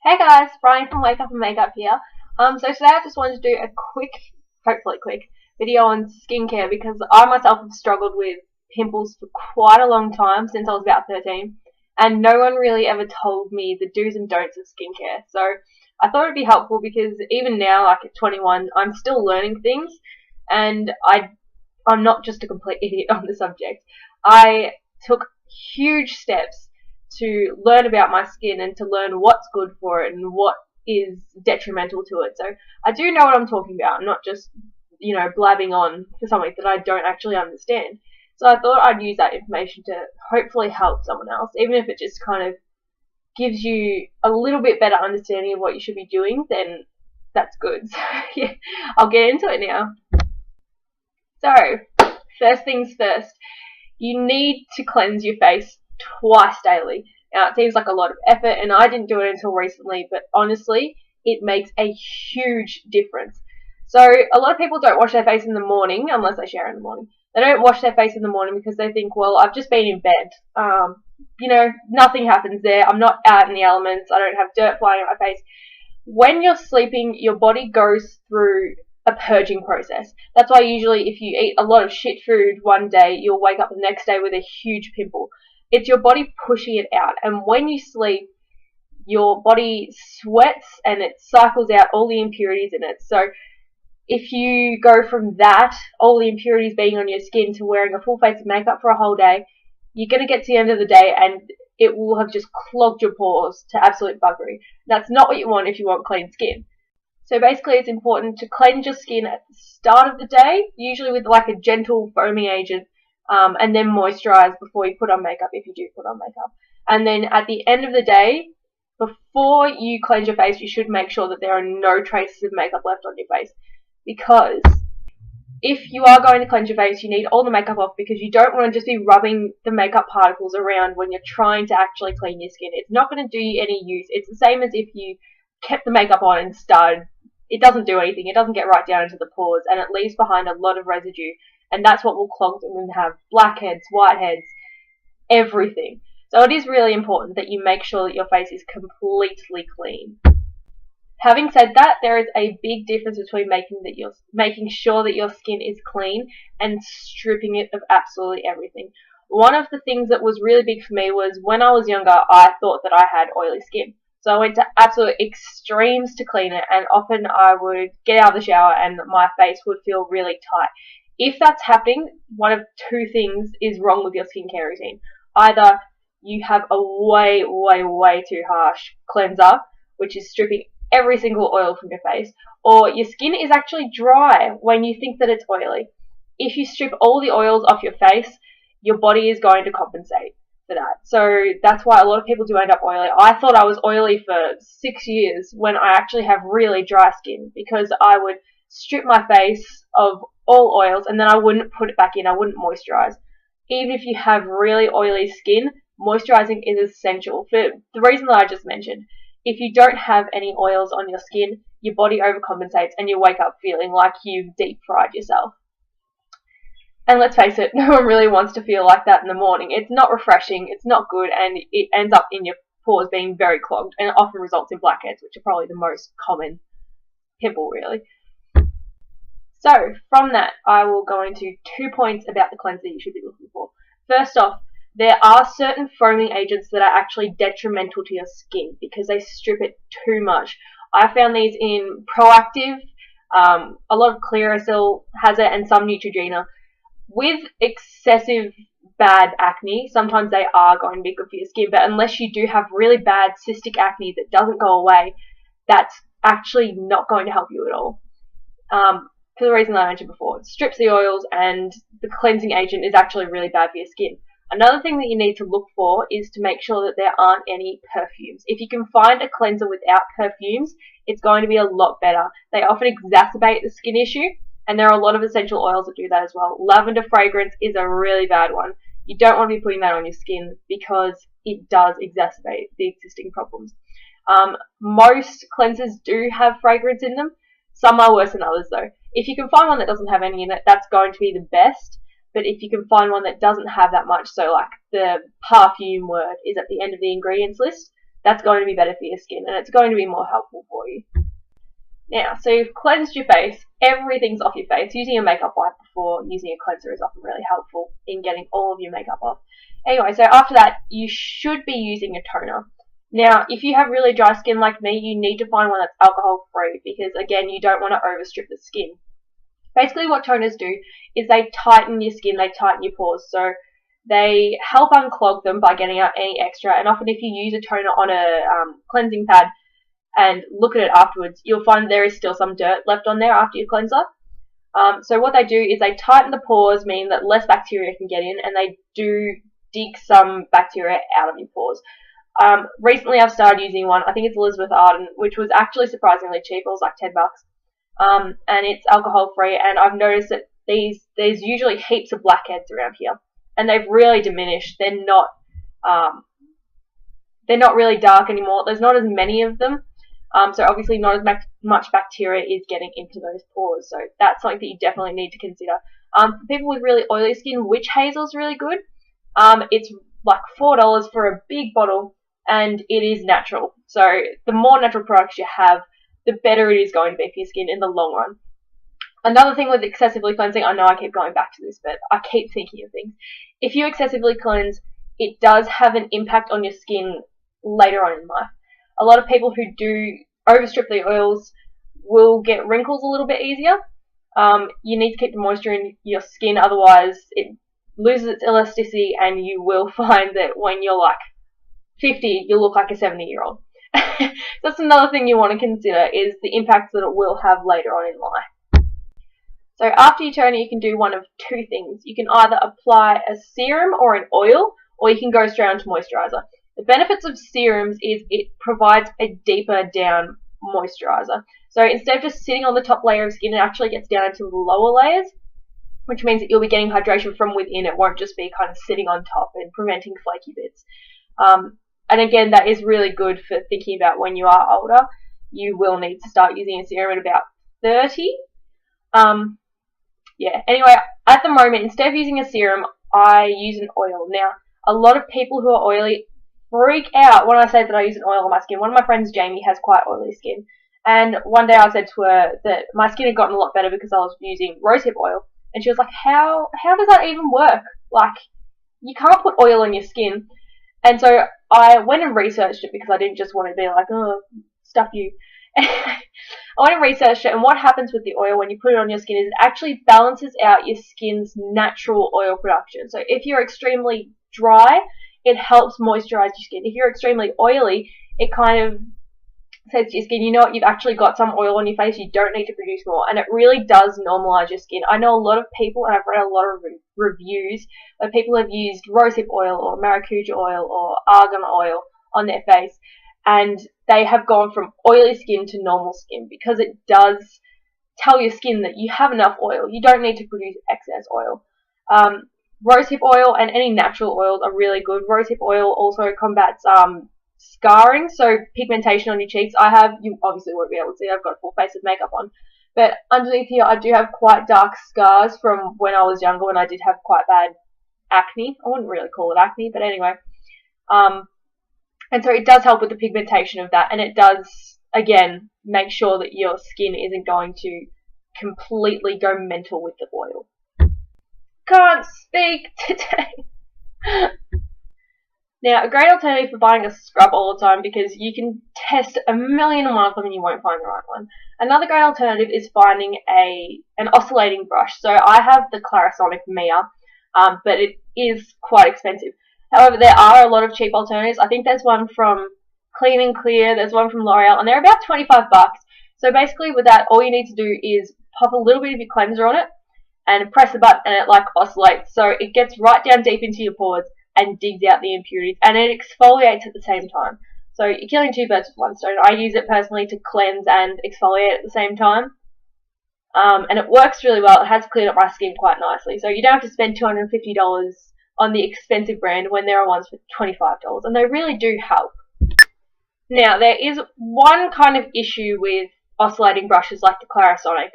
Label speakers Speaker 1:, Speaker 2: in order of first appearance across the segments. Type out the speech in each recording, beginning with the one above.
Speaker 1: Hey guys, Brian from Wake Up and Makeup here. So today I just wanted to do a quick, hopefully quick, video on skincare because I myself have struggled with pimples for quite a long time, since I was about 13, and no one really ever told me the do's and don'ts of skincare. So I thought it'd be helpful because even now, like at 21, I'm still learning things, and I'm not just a complete idiot on the subject. I took huge steps to learn about my skin and to learn what's good for it and what is detrimental to it. So I do know what I'm talking about. I'm not just, blabbing on for something that I don't actually understand. So I thought I'd use that information to hopefully help someone else, even if it just kind of gives you a little bit better understanding of what you should be doing, then that's good. So yeah, I'll get into it now. So, first things first, you need to cleanse your face twice daily. Now, it seems like a lot of effort, and I didn't do it until recently, but honestly, it makes a huge difference. So, a lot of people don't wash their face in the morning, unless they shower in the morning. They don't wash their face in the morning because they think, well, I've just been in bed. Nothing happens there. I'm not out in the elements. I don't have dirt flying on my face. When you're sleeping, your body goes through a purging process. That's why usually if you eat a lot of shit food one day, you'll wake up the next day with a huge pimple. It's your body pushing it out. And when you sleep, your body sweats and it cycles out all the impurities in it. So if you go from that, all the impurities being on your skin, to wearing a full face of makeup for a whole day, you're going to get to the end of the day and it will have just clogged your pores to absolute buggery. That's not what you want if you want clean skin. So basically, it's important to cleanse your skin at the start of the day, usually with like a gentle foaming agent, and then moisturize before you put on makeup, if you do put on makeup. And then at the end of the day, before you cleanse your face, you should make sure that there are no traces of makeup left on your face. Because if you are going to cleanse your face, you need all the makeup off, because you don't want to just be rubbing the makeup particles around when you're trying to actually clean your skin. It's not going to do you any use. It's the same as if you kept the makeup on and started. It doesn't do anything. It doesn't get right down into the pores, and it leaves behind a lot of residue, and that's what will clog them and have blackheads, whiteheads, everything. So it is really important that you make sure that your face is completely clean. Having said that, there is a big difference between making sure that your skin is clean and stripping it of absolutely everything. One of the things that was really big for me was when I was younger, I thought that I had oily skin. So I went to absolute extremes to clean it, and often I would get out of the shower and my face would feel really tight. If that's happening, one of two things is wrong with your skincare routine. Either you have a way, way, way too harsh cleanser, which is stripping every single oil from your face, or your skin is actually dry when you think that it's oily. If you strip all the oils off your face, your body is going to compensate for that. So that's why a lot of people do end up oily. I thought I was oily for 6 years when I actually have really dry skin, because I would strip my face of all oils and then I wouldn't put it back in. I wouldn't moisturize. Even if you have really oily skin, moisturizing is essential for the reason that I just mentioned. If you don't have any oils on your skin, your body overcompensates and you wake up feeling like you've deep fried yourself. And let's face it, no one really wants to feel like that in the morning. It's not refreshing, it's not good, and it ends up in your pores being very clogged, and it often results in blackheads, which are probably the most common pimple, really. So, from that, I will go into 2 points about the cleanser you should be looking for. First off, there are certain foaming agents that are actually detrimental to your skin because they strip it too much. I found these in Proactive, a lot of Clearasil has it, and some Neutrogena. With excessive bad acne, sometimes they are going to be good for your skin, but unless you do have really bad cystic acne that doesn't go away, that's actually not going to help you at all. For the reason that I mentioned before, it strips the oils, and the cleansing agent is actually really bad for your skin. Another thing that you need to look for is to make sure that there aren't any perfumes. If you can find a cleanser without perfumes, it's going to be a lot better. They often exacerbate the skin issue, and there are a lot of essential oils that do that as well. Lavender fragrance is a really bad one. You don't want to be putting that on your skin because it does exacerbate the existing problems. Most cleansers do have fragrance in them. Some are worse than others though. If you can find one that doesn't have any in it, that's going to be the best. But if you can find one that doesn't have that much, so like the perfume word is at the end of the ingredients list, that's going to be better for your skin, and it's going to be more helpful for you. Now, so you've cleansed your face, everything's off your face. Using a makeup wipe before using a cleanser is often really helpful in getting all of your makeup off. Anyway, so after that, you should be using a toner. Now, if you have really dry skin like me, you need to find one that's alcohol free because, again, you don't want to overstrip the skin. Basically, what toners do is they tighten your skin, they tighten your pores, so they help unclog them by getting out any extra, and often if you use a toner on a cleansing pad and look at it afterwards, you'll find there is still some dirt left on there after your cleanser. So what they do is they tighten the pores, meaning that less bacteria can get in, and they do dig some bacteria out of your pores. Recently I've started using one, I think it's Elizabeth Arden, which was actually surprisingly cheap. It was like $10. And it's alcohol free, and I've noticed that there's usually heaps of blackheads around here, and they've really diminished. They're not really dark anymore. There's not as many of them, so obviously not as much bacteria is getting into those pores, so that's something that you definitely need to consider. For people with really oily skin, witch hazel is really good. It's like $4 for a big bottle, and it is natural. So the more natural products you have, the better it is going to be for your skin in the long run. Another thing with excessively cleansing, I know I keep going back to this, but I keep thinking of things. If you excessively cleanse, it does have an impact on your skin later on in life. A lot of people who do overstrip the oils will get wrinkles a little bit easier. You need to keep the moisture in your skin, otherwise it loses its elasticity, and you will find that when you're like 50, you'll look like a 70-year-old. That's another thing you want to consider, is the impacts that it will have later on in life. So after you toner, you can do one of two things. You can either apply a serum or an oil, or you can go straight on to moisturizer. The benefits of serums is it provides a deeper down moisturizer. So instead of just sitting on the top layer of skin, it actually gets down into the lower layers, which means that you'll be getting hydration from within. It won't just be kind of sitting on top and preventing flaky bits. And again, that is really good for thinking about when you are older. You will need to start using a serum at about 30. Yeah, anyway, at the moment, instead of using a serum, I use an oil. Now, a lot of people who are oily freak out when I say that I use an oil on my skin. One of my friends, Jamie, has quite oily skin. And one day I said to her that my skin had gotten a lot better because I was using rosehip oil. And she was like, how does that even work? Like, you can't put oil on your skin. And so I went and researched it because I didn't just want to be like, oh, stuff you. I went and researched it, and what happens with the oil when you put it on your skin is it actually balances out your skin's natural oil production. So if you're extremely dry, it helps moisturize your skin. If you're extremely oily, it kind of says to your skin, you know what, you've actually got some oil on your face, you don't need to produce more. And it really does normalize your skin. I know a lot of people, and I've read a lot of reviews where people have used rosehip oil or maracuja oil or argan oil on their face, and they have gone from oily skin to normal skin because it does tell your skin that you have enough oil. You don't need to produce excess oil. Rosehip oil and any natural oils are really good. Rosehip oil also combats scarring, so pigmentation on your cheeks. You obviously won't be able to see, I've got a full face of makeup on, but underneath here I do have quite dark scars from when I was younger, when I did have quite bad acne. I wouldn't really call it acne, but anyway. And so it does help with the pigmentation of that, and it does, again, make sure that your skin isn't going to completely go mental with the oil. Can't speak today. Now, a great alternative for buying a scrub all the time, because you can test a million and one of them and you won't find the right one. Another great alternative is finding an oscillating brush. So I have the Clarisonic Mia, but it is quite expensive. However, there are a lot of cheap alternatives. I think there's one from Clean and Clear, there's one from L'Oreal, and they're about $25. So basically with that, all you need to do is pop a little bit of your cleanser on it and press the button, and it like oscillates. So it gets right down deep into your pores and digs out the impurities, and it exfoliates at the same time. So you're killing two birds with one stone. I use it personally to cleanse and exfoliate at the same time. And it works really well. It has cleared up my skin quite nicely. So you don't have to spend $250 on the expensive brand when there are ones for $25, and they really do help. Now, there is one kind of issue with oscillating brushes like the Clarisonic.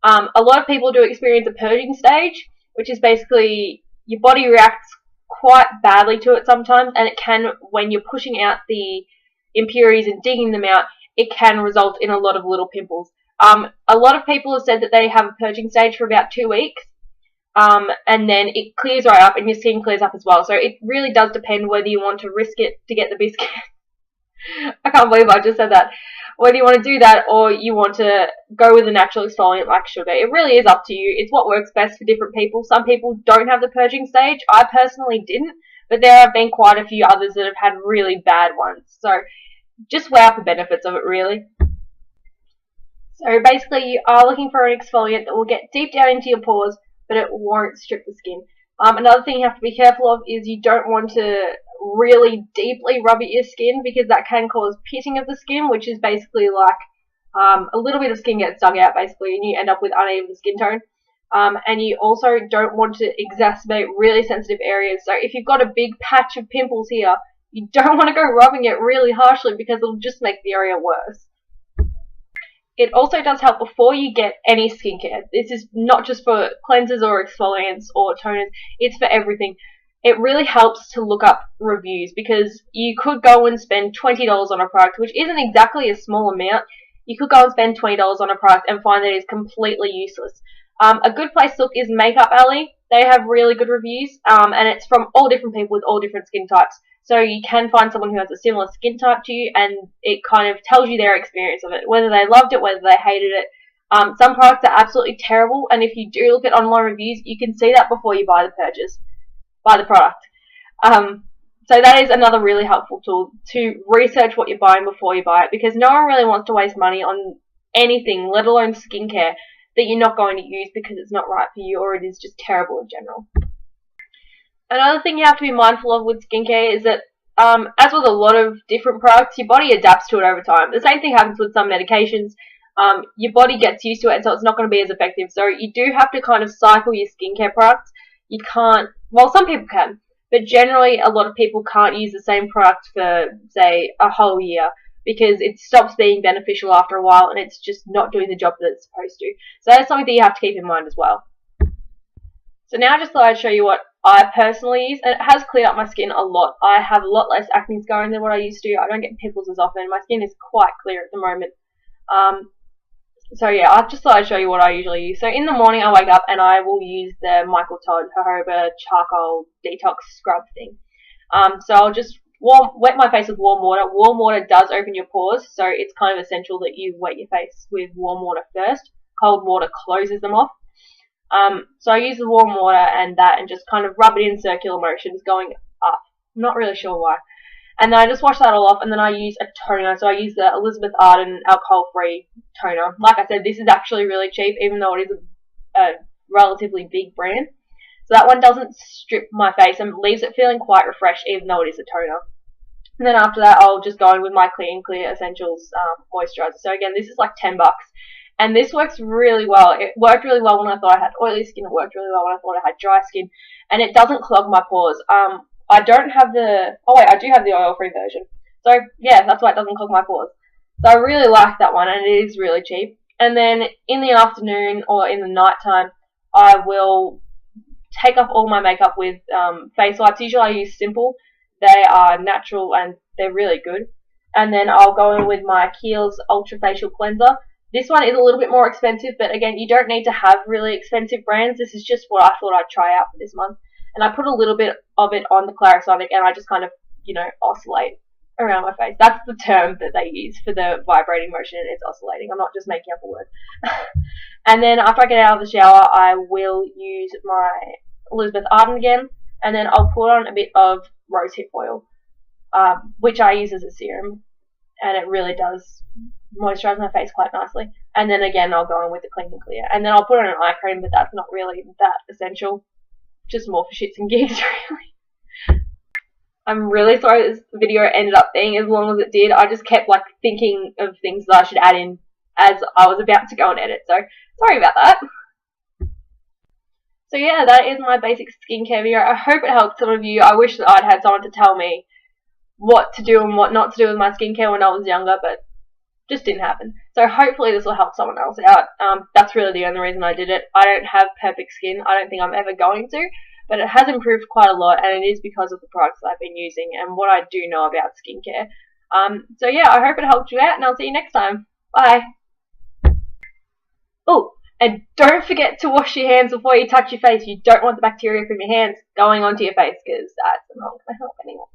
Speaker 1: A lot of people do experience a purging stage, which is basically your body reacts quite badly to it sometimes, and it can, when you're pushing out the impurities and digging them out, it can result in a lot of little pimples. A lot of people have said that they have a purging stage for about 2 weeks, and then it clears right up and your skin clears up as well. So it really does depend whether you want to risk it to get the biscuit. I can't believe I just said that. Whether you want to do that or you want to go with a natural exfoliant like sugar. It really is up to you. It's what works best for different people. Some people don't have the purging stage. I personally didn't, but there have been quite a few others that have had really bad ones. So just weigh up the benefits of it, really. So basically you are looking for an exfoliant that will get deep down into your pores, but it won't strip the skin. Another thing you have to be careful of is you don't want to really deeply rub at your skin, because that can cause pitting of the skin, which is basically like a little bit of skin gets dug out basically, and you end up with uneven skin tone. And you also don't want to exacerbate really sensitive areas. So if you've got a big patch of pimples here, you don't want to go rubbing it really harshly, because it'll just make the area worse. It also does help before you get any skincare. This is not just for cleansers or exfoliants or toners, it's for everything. It really helps to look up reviews, because you could go and spend $20 on a product, which isn't exactly a small amount. You could go and spend $20 on a product and find that it's completely useless. A good place to look is Makeup Alley. They have really good reviews, and it's from all different people with all different skin types. So you can find someone who has a similar skin type to you, and it kind of tells you their experience of it, whether they loved it, whether they hated it. Some products are absolutely terrible, and if you do look at online reviews, you can see that before you buy the product. So that is another really helpful tool, to research what you're buying before you buy it, because no one really wants to waste money on anything, let alone skincare, that you're not going to use because it's not right for you, or it is just terrible in general. Another thing you have to be mindful of with skincare is that, as with a lot of different products, your body adapts to it over time. The same thing happens with some medications. Your body gets used to it, and so it's not going to be as effective. So you do have to kind of cycle your skincare products. You can't, well, some people can, but generally a lot of people can't use the same product for, say, a whole year, because it stops being beneficial after a while, and it's just not doing the job that it's supposed to. So that's something that you have to keep in mind as well. So now I just thought I'd show you what I personally use, and it has cleared up my skin a lot. I have a lot less acne scarring than what I used to. I don't get pimples as often. My skin is quite clear at the moment. So yeah, I just thought I'd show you what I usually use. So in the morning I wake up and I will use the Michael Todd jojoba charcoal detox scrub thing. So I'll just wet my face with warm water. Warm water does open your pores, so it's kind of essential that you wet your face with warm water first. Cold water closes them off. So I use the warm water and that, and just kind of rub it in circular motions going up. I'm not really sure why. And then I just wash that all off, and then I use a toner. So I use the Elizabeth Arden alcohol-free toner. Like I said, this is actually really cheap, even though it is a relatively big brand. So that one doesn't strip my face and leaves it feeling quite refreshed, even though it is a toner. And then after that, I'll just go in with my Clear Essentials moisturizer. So again, this is like $10. And this works really well. It worked really well when I thought I had oily skin. It worked really well when I thought I had dry skin. And it doesn't clog my pores. I don't have the... Oh wait, I do have the oil-free version. So yeah, that's why it doesn't clog my pores. So I really like that one, and it is really cheap. And then in the afternoon or in the night time, I will take off all my makeup with face wipes. Usually I use Simple. They are natural and they're really good. And then I'll go in with my Kiehl's Ultra Facial Cleanser. This one is a little bit more expensive, but again, you don't need to have really expensive brands. This is just what I thought I'd try out for this month. And I put a little bit of it on the Clarisonic, and I just kind of, you know, oscillate around my face. That's the term that they use for the vibrating motion, and it's oscillating. I'm not just making up a word. And then after I get out of the shower, I will use my Elizabeth Arden again, and then I'll put on a bit of rosehip oil, which I use as a serum, and it really does moisturize my face quite nicely. And then again, I'll go in with the Clean and Clear, and then I'll put on an eye cream, but that's not really that essential, just more for shits and gigs, really. I'm really sorry this video ended up being as long as it did. I just kept like thinking of things that I should add in as I was about to go and edit, so sorry about that. So yeah, that is my basic skincare video. I hope it helped some of you. I wish that I'd had someone to tell me what to do and what not to do with my skincare when I was younger, but just didn't happen. So hopefully this will help someone else out. That's really the only reason I did it. I don't have perfect skin. I don't think I'm ever going to, but it has improved quite a lot, and it is because of the products that I've been using and what I do know about skincare. So yeah, I hope it helped you out, and I'll see you next time. Bye. Oh, and don't forget to wash your hands before you touch your face. You don't want the bacteria from your hands going onto your face, because that's not going to help anyone.